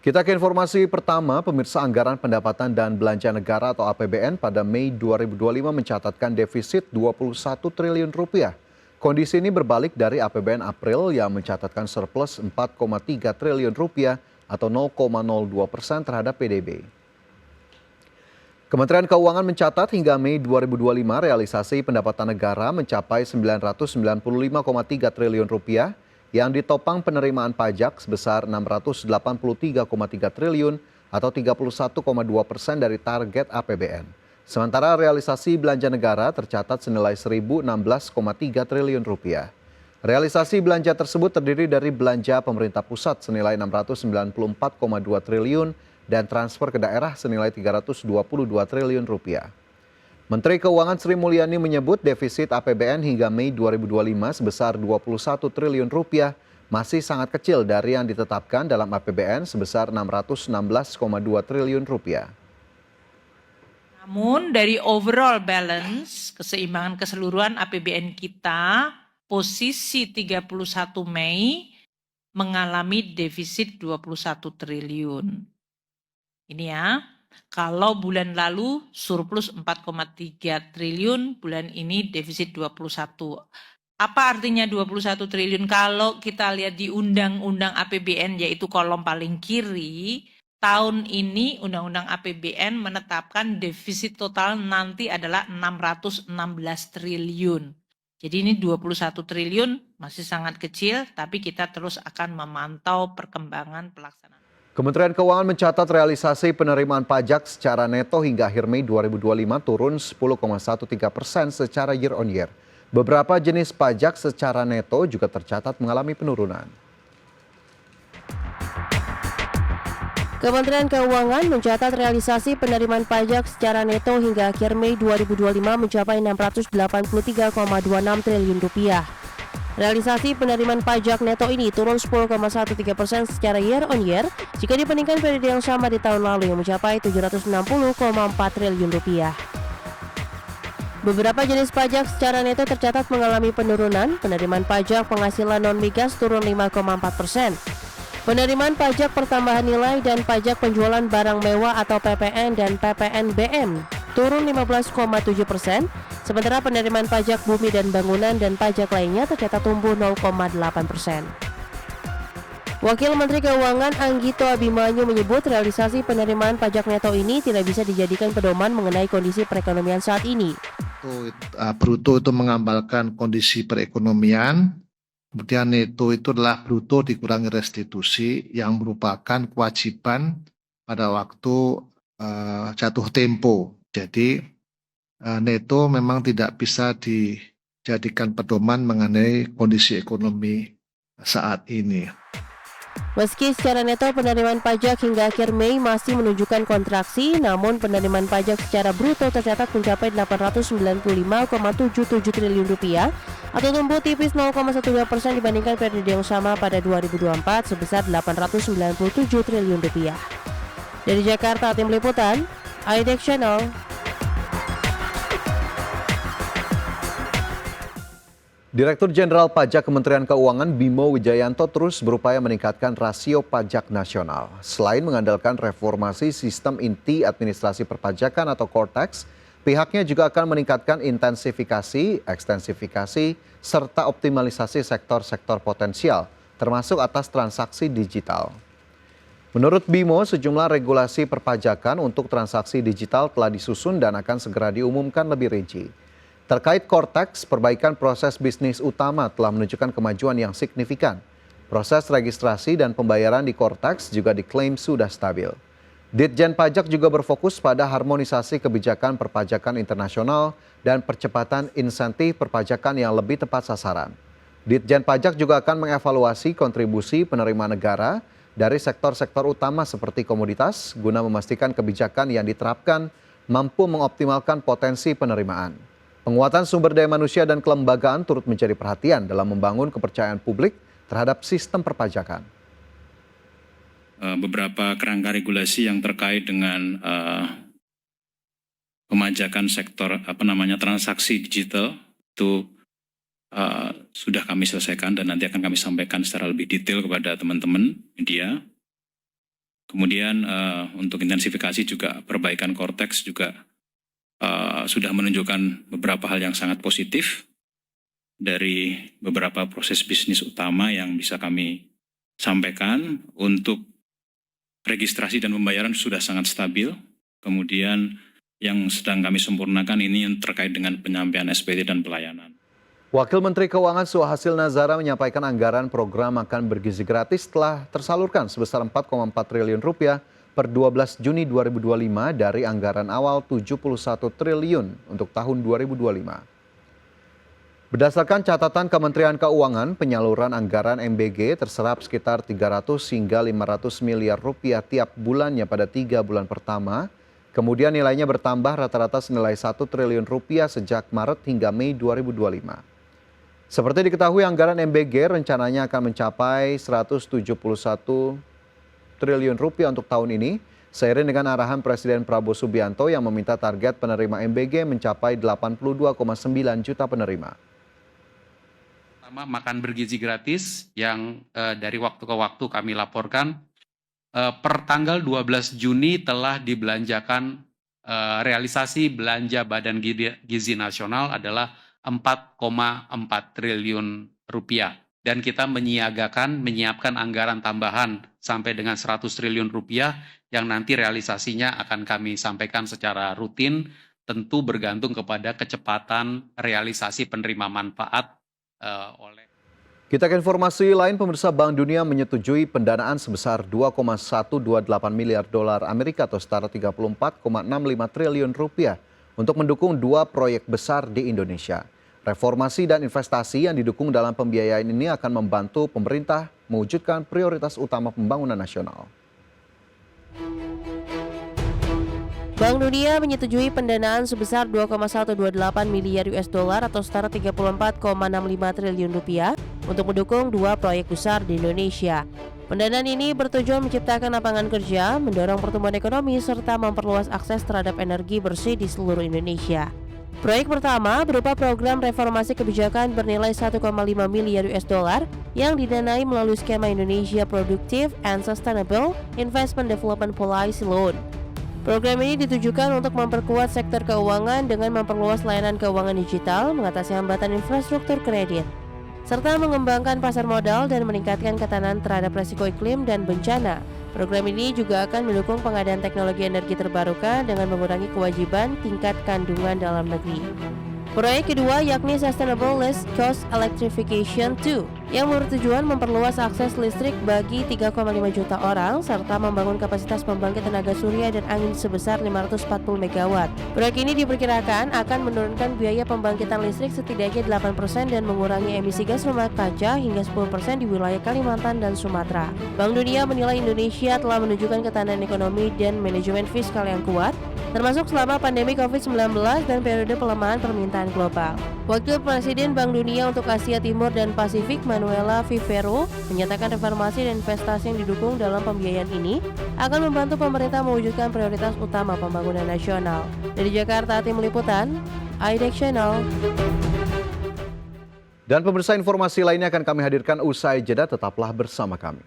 Kita ke informasi pertama, pemirsa anggaran pendapatan dan belanja negara atau APBN pada Mei 2025 mencatatkan defisit 21 triliun rupiah. Kondisi ini berbalik dari APBN April yang mencatatkan surplus 4,3 triliun rupiah atau 0,02% terhadap PDB. Kementerian Keuangan mencatat hingga Mei 2025 realisasi pendapatan negara mencapai 995,3 triliun rupiah yang ditopang penerimaan pajak sebesar 683,3 triliun atau 31,2% dari target APBN. Sementara realisasi belanja negara tercatat senilai 1.016,3 triliun rupiah. Realisasi belanja tersebut terdiri dari belanja pemerintah pusat senilai 694,2 triliun dan transfer ke daerah senilai 322 triliun rupiah. Menteri Keuangan Sri Mulyani menyebut defisit APBN hingga Mei 2025 sebesar 21 triliun rupiah masih sangat kecil dari yang ditetapkan dalam APBN sebesar 616,2 triliun rupiah. Namun dari overall balance keseimbangan keseluruhan APBN kita posisi 31 Mei mengalami defisit 21 triliun. Ini ya, kalau bulan lalu surplus 4,3 triliun, bulan ini defisit 21. Apa artinya 21 triliun? Kalau kita lihat di Undang-Undang APBN yaitu kolom paling kiri, tahun ini Undang-Undang APBN menetapkan defisit total nanti adalah 616 triliun. Jadi ini 21 triliun masih sangat kecil, tapi kita terus akan memantau perkembangan pelaksanaan. Kementerian Keuangan mencatat realisasi penerimaan pajak secara neto hingga akhir Mei 2025 turun 10,13% secara year on year. Beberapa jenis pajak secara neto juga tercatat mengalami penurunan. Kementerian Keuangan mencatat realisasi penerimaan pajak secara neto hingga akhir Mei 2025 mencapai 683,26 triliun rupiah. Realisasi penerimaan pajak neto ini turun 10,13% secara year on year jika dibandingkan periode yang sama di tahun lalu yang mencapai 760,4 triliun rupiah. Beberapa jenis pajak secara neto tercatat mengalami penurunan. Penerimaan pajak penghasilan non-migas turun 5,4%. Penerimaan pajak pertambahan nilai dan pajak penjualan barang mewah atau PPN dan PPNBM turun 15,7%, sementara penerimaan pajak bumi dan bangunan dan pajak lainnya tercatat tumbuh 0,8%. Wakil Menteri Keuangan Anggito Abimanyu menyebut realisasi penerimaan pajak neto ini tidak bisa dijadikan pedoman mengenai kondisi perekonomian saat ini. Bruto itu menggambarkan kondisi perekonomian, kemudian neto itu adalah bruto dikurangi restitusi yang merupakan kewajiban pada waktu jatuh tempo. Jadi neto memang tidak bisa dijadikan pedoman mengenai kondisi ekonomi saat ini. Meski secara neto penerimaan pajak hingga akhir Mei masih menunjukkan kontraksi, namun penerimaan pajak secara bruto tercatat mencapai 895,77 triliun rupiah atau tumbuh tipis 0,12% dibandingkan periode yang sama pada 2024 sebesar 897 triliun rupiah. Dari Jakarta, tim liputan IDEX Channel. Direktur Jenderal Pajak Kementerian Keuangan Bimo Wijayanto terus berupaya meningkatkan rasio pajak nasional. Selain mengandalkan reformasi sistem inti administrasi perpajakan atau core tax, pihaknya juga akan meningkatkan intensifikasi, ekstensifikasi, serta optimalisasi sektor-sektor potensial, termasuk atas transaksi digital. Menurut Bimo, sejumlah regulasi perpajakan untuk transaksi digital telah disusun dan akan segera diumumkan lebih rinci. Terkait core tax, perbaikan proses bisnis utama telah menunjukkan kemajuan yang signifikan. Proses registrasi dan pembayaran di core tax juga diklaim sudah stabil. Ditjen Pajak juga berfokus pada harmonisasi kebijakan perpajakan internasional dan percepatan insentif perpajakan yang lebih tepat sasaran. Ditjen Pajak juga akan mengevaluasi kontribusi penerimaan negara dari sektor-sektor utama seperti komoditas guna memastikan kebijakan yang diterapkan mampu mengoptimalkan potensi penerimaan. Penguatan sumber daya manusia dan kelembagaan turut menjadi perhatian dalam membangun kepercayaan publik terhadap sistem perpajakan. Beberapa kerangka regulasi yang terkait dengan pemajakan sektor transaksi digital itu sudah kami selesaikan dan nanti akan kami sampaikan secara lebih detail kepada teman-teman media. Kemudian untuk intensifikasi juga perbaikan Kortex juga sudah menunjukkan beberapa hal yang sangat positif dari beberapa proses bisnis utama yang bisa kami sampaikan. Untuk registrasi dan pembayaran sudah sangat stabil. Kemudian yang sedang kami sempurnakan ini yang terkait dengan penyampaian SPT dan pelayanan. Wakil Menteri Keuangan Suhasil Nazara menyampaikan anggaran program makan bergizi gratis telah tersalurkan sebesar 4,4 triliun rupiah per 12 Juni 2025 dari anggaran awal 71 triliun untuk tahun 2025. Berdasarkan catatan Kementerian Keuangan, penyaluran anggaran MBG terserap sekitar 300 hingga 500 miliar rupiah tiap bulannya pada 3 bulan pertama. Kemudian nilainya bertambah rata-rata senilai 1 triliun rupiah sejak Maret hingga Mei 2025. Seperti diketahui, anggaran MBG rencananya akan mencapai 171 triliun rupiah untuk tahun ini, seiring dengan arahan Presiden Prabowo Subianto yang meminta target penerima MBG mencapai 82,9 juta penerima. Makan bergizi gratis yang dari waktu ke waktu kami laporkan per tanggal 12 Juni telah dibelanjakan realisasi belanja Badan Gizi Nasional adalah 4,4 triliun rupiah dan kita menyiapkan anggaran tambahan sampai dengan 100 triliun rupiah yang nanti realisasinya akan kami sampaikan secara rutin, tentu bergantung kepada kecepatan realisasi penerima manfaat oleh. Kita ke informasi lain, pemirsa. Bank Dunia menyetujui pendanaan sebesar 2,128 miliar dolar Amerika atau setara 34,65 triliun rupiah untuk mendukung 2 proyek besar di Indonesia. Reformasi dan investasi yang didukung dalam pembiayaan ini akan membantu pemerintah mewujudkan prioritas utama pembangunan nasional. Bank Dunia menyetujui pendanaan sebesar 2,128 miliar US dollar atau setara 34,65 triliun rupiah untuk mendukung 2 proyek besar di Indonesia. Pendanaan ini bertujuan menciptakan lapangan kerja, mendorong pertumbuhan ekonomi, serta memperluas akses terhadap energi bersih di seluruh Indonesia. Proyek pertama berupa program reformasi kebijakan bernilai 1,5 miliar US dollar yang didanai melalui skema Indonesia Productive and Sustainable Investment Development Policy Loan. Program ini ditujukan untuk memperkuat sektor keuangan dengan memperluas layanan keuangan digital, mengatasi hambatan infrastruktur kredit, serta mengembangkan pasar modal dan meningkatkan ketahanan terhadap resiko iklim dan bencana. Program ini juga akan mendukung pengadaan teknologi energi terbarukan dengan mengurangi kewajiban tingkat kandungan dalam negeri. Proyek kedua yakni Sustainable Least Cost Electrification 2 yang bertujuan memperluas akses listrik bagi 3,5 juta orang serta membangun kapasitas pembangkit tenaga surya dan angin sebesar 540 MW. Proyek ini diperkirakan akan menurunkan biaya pembangkitan listrik setidaknya 8% dan mengurangi emisi gas rumah kaca hingga 10% di wilayah Kalimantan dan Sumatera. Bank Dunia menilai Indonesia telah menunjukkan ketahanan ekonomi dan manajemen fiskal yang kuat, termasuk selama pandemi COVID-19 dan periode pelemahan permintaan global. Wakil Presiden Bank Dunia untuk Asia Timur dan Pasifik, Manuela Vivero, menyatakan reformasi dan investasi yang didukung dalam pembiayaan ini akan membantu pemerintah mewujudkan prioritas utama pembangunan nasional. Dari Jakarta, tim liputan, IDEX Channel. Dan pemirsa, informasi lainnya akan kami hadirkan usai jeda, tetaplah bersama kami.